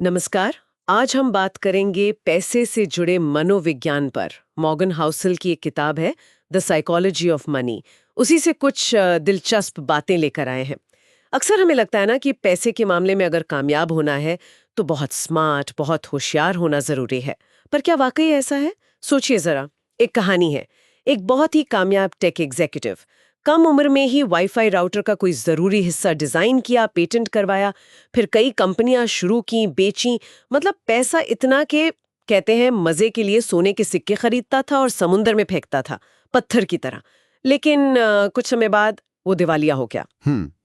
नमस्कार। आज हम बात करेंगे पैसे से जुड़े मनोविज्ञान पर। मॉर्गन हाउसल की एक किताब है द साइकोलॉजी ऑफ मनी। उसी से कुछ दिलचस्प बातें लेकर आए हैं। अक्सर हमें लगता है ना कि पैसे के मामले में अगर कामयाब होना है तो बहुत स्मार्ट, बहुत होशियार होना जरूरी है। पर क्या वाकई ऐसा है? सोचिए जरा। एक कहानी है। एक बहुत ही कामयाब टेक एग्जीक्यूटिव कम उम्र में ही वाईफाई राउटर का कोई जरूरी हिस्सा डिजाइन किया, पेटेंट करवाया, फिर कई कंपनियां शुरू की, बेची। मतलब पैसा इतना के कहते हैं मजे के लिए सोने के सिक्के खरीदता था और समुंदर में फेंकता था, पत्थर की तरह। लेकिन कुछ समय बाद वो दिवालिया हो गया।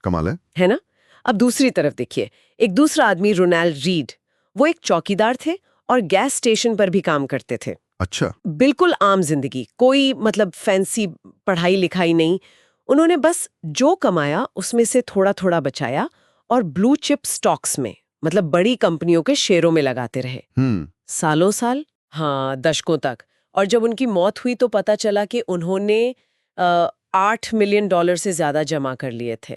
कमाल है ना? अब दूसरी तरफ देखिए, एक दूसरा आदमी रोनाल्ड रीड, वो एक चौकीदार थे और गैस स्टेशन पर भी काम करते थे। अच्छा। बिल्कुल आम जिंदगी, कोई मतलब फैंसी पढ़ाई लिखाई नहीं। उन्होंने बस जो कमाया उसमें से थोड़ा थोड़ा बचाया और ब्लू चिप स्टॉक्स में, मतलब बड़ी कंपनियों के शेयरों में लगाते रहे। सालों साल, हाँ, दशकों तक। और जब उनकी मौत हुई तो पता चला कि उन्होंने $8 मिलियन से ज्यादा जमा कर लिए थे।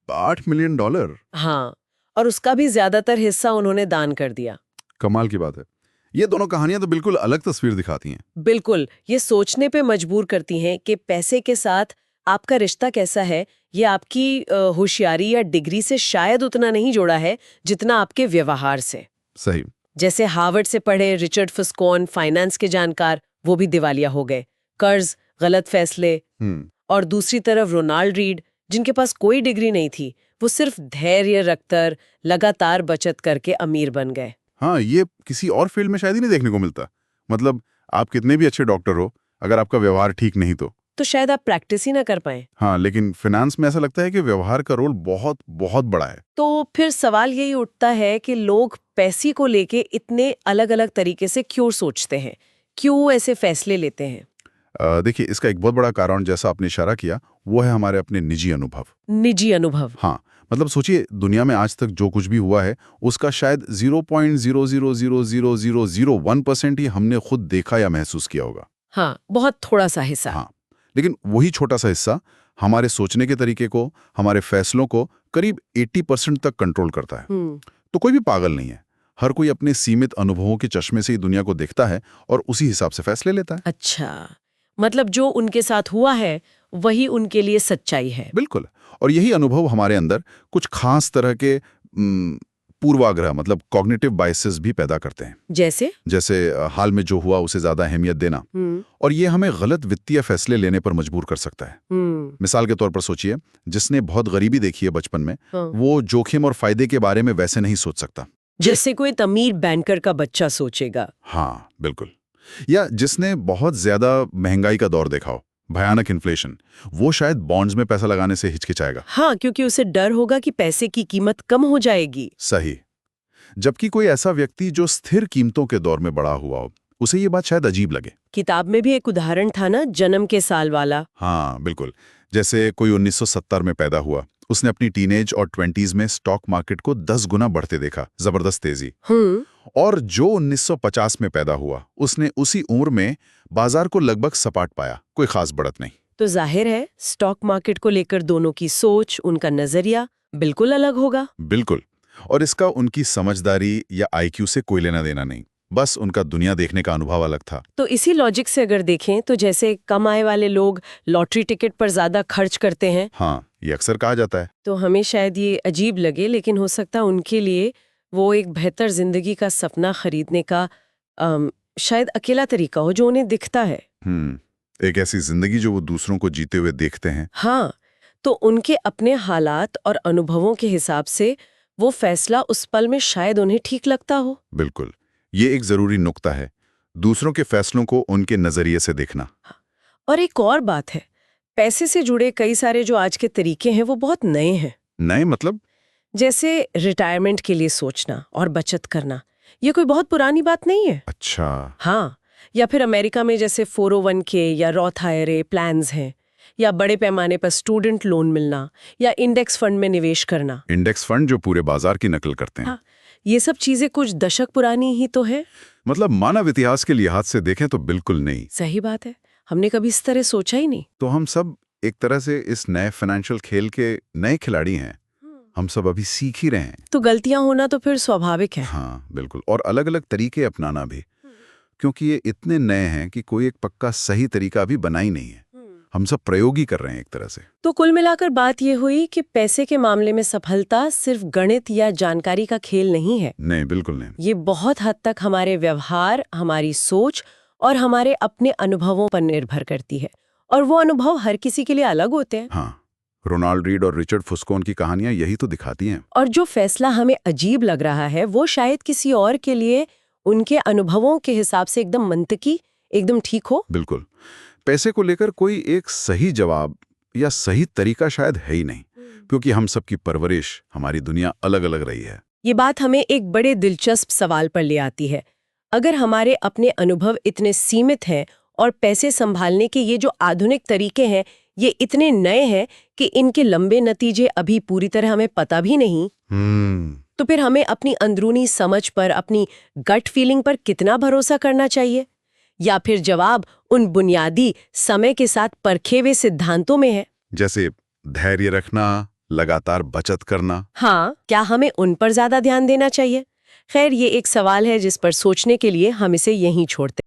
$8 मिलियन? हाँ, और उसका भी ज्यादातर हिस्सा उन्होंने दान कर दिया। कमाल की बात है। ये दोनों कहानियां तो बिल्कुल अलग तस्वीर दिखाती हैं। बिल्कुल, ये सोचने पे मजबूर करती हैं कि पैसे के साथ आपका रिश्ता कैसा है। ये आपकी होशियारी या डिग्री से शायद उतना नहीं जुड़ा है जितना आपके व्यवहार से। सही। जैसे हार्वर्ड से पढ़े रिचर्ड फस्कॉन, फाइनेंस के जानकार, वो भी दिवालिया हो गए। कर्ज, गलत फैसले। और दूसरी तरफ रोनाल्ड रीड, जिनके पास कोई डिग्री नहीं थी, वो सिर्फ धैर्य रखकर लगातार बचत करके अमीर बन गए। हाँ, ये किसी और फील्ड में शायद ही नहीं देखने को मिलता। मतलब आप कितने भी अच्छे डॉक्टर हो, अगर आपका व्यवहार ठीक नहीं तो शायद आप प्रैक्टिस ही ना कर पाए। हाँ, लेकिन फाइनेंस में ऐसा लगता है कि व्यवहार का रोल बहुत बहुत बड़ा है। तो फिर सवाल यही उठता है कि लोग पैसे को लेके इतने अलग-अलग तरीके से क्यों सोचते हैं, क्यों ऐसे फैसले लेते हैं? देखिए, इसका एक बहुत बड़ा कारण, जैसा आपने इशारा किया, वो है हमारे अपने निजी अनुभव। निजी अनुभव? हाँ, मतलब सोचिए, दुनिया में आज तक जो कुछ भी हुआ है उसका शायद 0.0000001% ही हमने खुद देखा या महसूस किया होगा। हाँ, बहुत थोड़ा सा हिस्सा। हाँ, लेकिन वही छोटा सा हिस्सा हमारे सोचने के तरीके को, हमारे फैसलों को करीब 80% तक कंट्रोल करता है। तो कोई भी पागल नहीं है। हर कोई अपने सीमित अनुभवों के चश्मे से ही दुनिया को देखता है और उसी हिसाब से फैसले लेता है। अच्छा, मतलब जो उनके साथ हुआ है वही उनके लिए सच्चाई है। बिल्कुल। और यही अनुभव हमारे अंदर कुछ खास तरह के पूर्वाग्रह, मतलब कॉग्निटिव बायसेस भी पैदा करते हैं। जैसे हाल में जो हुआ उसे ज्यादा अहमियत देना। और ये हमें गलत वित्तीय फैसले लेने पर मजबूर कर सकता है। मिसाल के तौर पर सोचिए, जिसने बहुत गरीबी देखी है बचपन में, वो जोखिम और फायदे के बारे में वैसे नहीं सोच सकता जैसे कोई अमीर बैंकर का बच्चा सोचेगा। हाँ, बिल्कुल। या जिसने बहुत ज्यादा महंगाई का दौर देखा हो, भयानक इन्फ्लेशन, वो शायद बॉन्ड्स में पैसा लगाने से हिचकिचाएगा। हाँ, क्योंकि उसे डर होगा कि पैसे की कीमत कम हो जाएगी। सही। जबकि कोई ऐसा व्यक्ति जो स्थिर कीमतों के दौर में बड़ा हुआ हो, उसे ये बात शायद अजीब लगे। किताब में भी एक उदाहरण था ना, जन्म के साल वाला। हाँ, बिल्कुल। जैसे कोई 1970 में पैदा हुआ, उसने अपनी टीनेज और 20s में स्टॉक मार्केट को 10 गुना बढ़ते देखा, जबरदस्त तेजी। और जो 1950 में पैदा हुआ, उसने उसी उम्र में बाजार को लगभग सपाट पाया, कोई खास बढ़त नहीं। तो जाहिर है स्टॉक मार्केट को लेकर दोनों की सोच, उनका नजरिया बिल्कुल अलग होगा। बिल्कुल। और इसका उनकी समझदारी या आईक्यू से कोई लेना देना नहीं, बस उनका दुनिया देखने का अनुभव अलग था। तो इसी लॉजिक से अगर देखें तो जैसे कम आय वाले लोग लॉटरी टिकट पर ज्यादा खर्च करते हैं। हाँ, ये अक्सर कहा जाता है। तो हमें शायद ये अजीब लगे, लेकिन हो सकता है उनके लिए वो एक बेहतर जिंदगी का सपना खरीदने का शायद अकेला तरीका हो जो उन्हें दिखता है। एक ऐसी जिंदगी जो वो दूसरों को जीते हुए देखते हैं। हाँ, तो उनके अपने हालात और अनुभवों के हिसाब से वो फैसला उस पल में शायद उन्हें ठीक लगता हो। बिल्कुल, ये एक जरूरी नुक्ता है, दूसरों के फैसलों को उनके नजरिए से देखना। और एक और बात है, पैसे से जुड़े कई सारे जो आज के तरीके हैं वो बहुत नए हैं। नए मतलब? जैसे रिटायरमेंट के लिए सोचना और बचत करना, ये कोई बहुत पुरानी बात नहीं है। अच्छा। हाँ, या फिर अमेरिका में जैसे 401k या रॉथ आईआरए प्लान्स हैं, या बड़े पैमाने पर स्टूडेंट लोन मिलना, या इंडेक्स फंड में निवेश करना। इंडेक्स फंड जो पूरे बाजार की नकल करते हैं। हाँ, ये सब चीजें कुछ दशक पुरानी ही तो है। मतलब मानव इतिहास के लिहाज से देखें तो बिल्कुल नहीं। सही बात है, हमने कभी इस तरह सोचा ही नहीं। तो हम सब एक तरह से इस नए फाइनेंशियल खेल के नए खिलाड़ी हैं। हम सब अभी सीख ही रहे हैं। तो गलतियां होना तो फिर स्वाभाविक है। हाँ बिल्कुल, और अलग अलग तरीके अपनाना भी, क्योंकि ये इतने नए हैं कि कोई एक पक्का सही तरीका अभी बना ही नहीं है। हम सब प्रयोग ही कर रहे हैं एक तरह से। तो कुल मिलाकर बात ये हुई कि पैसे के मामले में सफलता सिर्फ गणित या जानकारी का खेल नहीं है। नहीं, बिल्कुल नहीं। ये बहुत हद तक हमारे व्यवहार, हमारी सोच और हमारे अपने अनुभवों पर निर्भर करती है, और वो अनुभव हर किसी के लिए अलग होते हैं। हाँ, रोनाल्ड रीड और रिचर्ड फुस्कोन की कहानियां यही तो दिखाती हैं। और जो फैसला हमें अजीब लग रहा है वो शायद किसी और के लिए उनके अनुभवों के हिसाब से एकदम मंतकी, एकदम ठीक हो। बिल्कुल, पैसे को लेकर कोई एक सही जवाब या सही तरीका शायद है ही नहीं, क्योंकि हम सबकी परवरिश, हमारी दुनिया अलग अलग रही है। ये बात हमें एक बड़े दिलचस्प सवाल पर ले आती है। अगर हमारे अपने अनुभव इतने सीमित हैं और पैसे संभालने के ये जो आधुनिक तरीके हैं ये इतने नए हैं कि इनके लंबे नतीजे अभी पूरी तरह हमें पता भी नहीं, तो फिर हमें अपनी अंदरूनी समझ पर, अपनी गट फीलिंग पर कितना भरोसा करना चाहिए? या फिर जवाब उन बुनियादी समय के साथ परखे हुए सिद्धांतों में है, जैसे धैर्य रखना, लगातार बचत करना? हाँ, क्या हमें उन पर ज्यादा ध्यान देना चाहिए? खैर, ये एक सवाल है जिस पर सोचने के लिए हम इसे यहीं छोड़ते हैं।